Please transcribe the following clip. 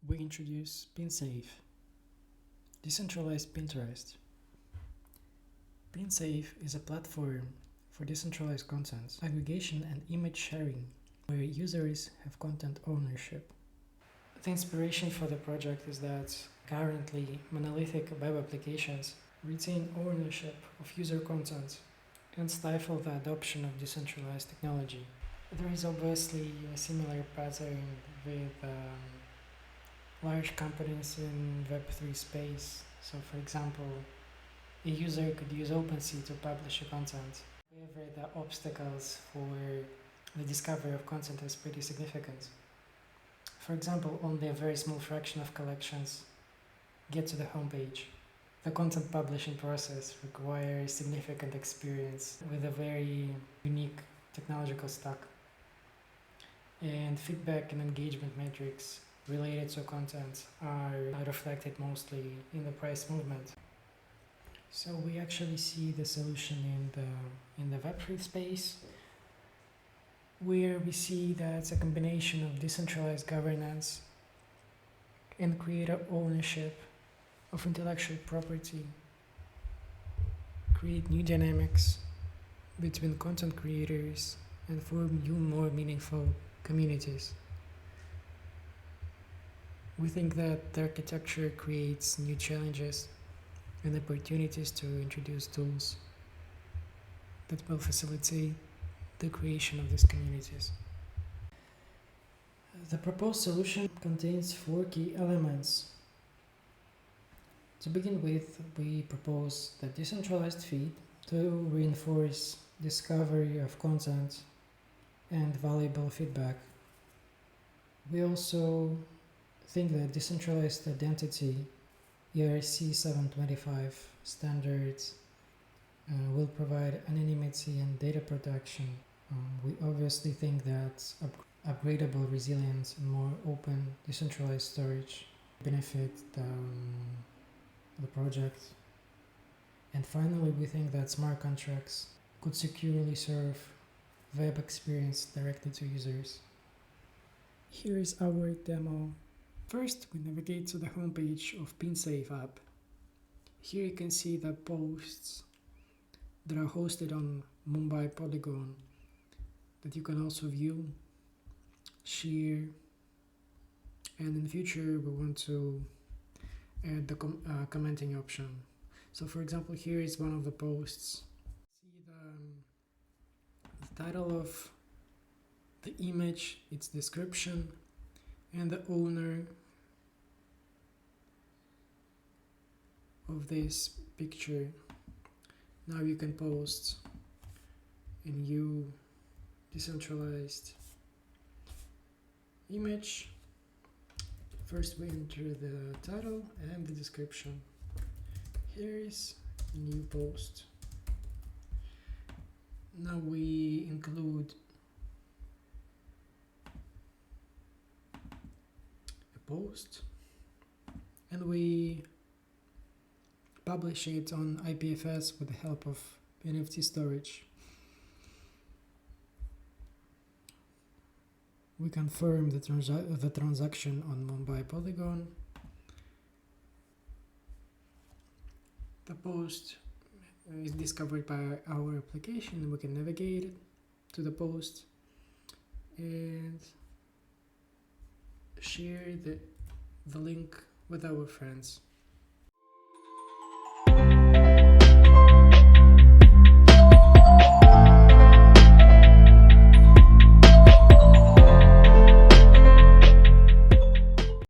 we introduce PinSafe, decentralized Pinterest. PinSafe is a platform for decentralized content, aggregation and image sharing, where users have content ownership. The inspiration for the project is that currently monolithic web applications retain ownership of user content and stifle the adoption of decentralized technology. There is obviously a similar pattern with large companies in Web3 space. So for example, a user could use OpenSea to publish a content. However, the obstacles for the discovery of content is pretty significant. For example, only a very small fraction of collections get to the homepage. The content publishing process requires significant experience with a very unique technological stack. And feedback and engagement metrics related to content are reflected mostly in the price movement. So we actually see the solution in the Web3 space, where we see that it's a combination of decentralized governance and creator ownership of intellectual property, create new dynamics between content creators and form new, more meaningful communities. We think that the architecture creates new challenges and opportunities to introduce tools that will facilitate the creation of these communities. The proposed solution contains 4 key elements. To begin with, we propose the decentralized feed to reinforce discovery of content and valuable feedback. We also think that decentralized identity ERC 725 standards will provide anonymity and data protection. We obviously think that upgradable resilience and more open decentralized storage benefit the project. And finally, we think that smart contracts could securely serve web experience directly to users. Here is our demo. First, we navigate to the homepage of PinSafe app. Here you can see the posts that are hosted on Mumbai Polygon that you can also view, share, and in the future we want to add the commenting option. So for example, here is one of the posts. See the title of the image, its description, and the owner of this picture. Now you can post a new decentralized image. First we enter the title and the description. Here is a new post. Now we include a post and we publish it on IPFS with the help of NFT storage. We confirm the transaction on Mumbai Polygon. The post is discovered by our application. We can navigate to the post and share the link with our friends.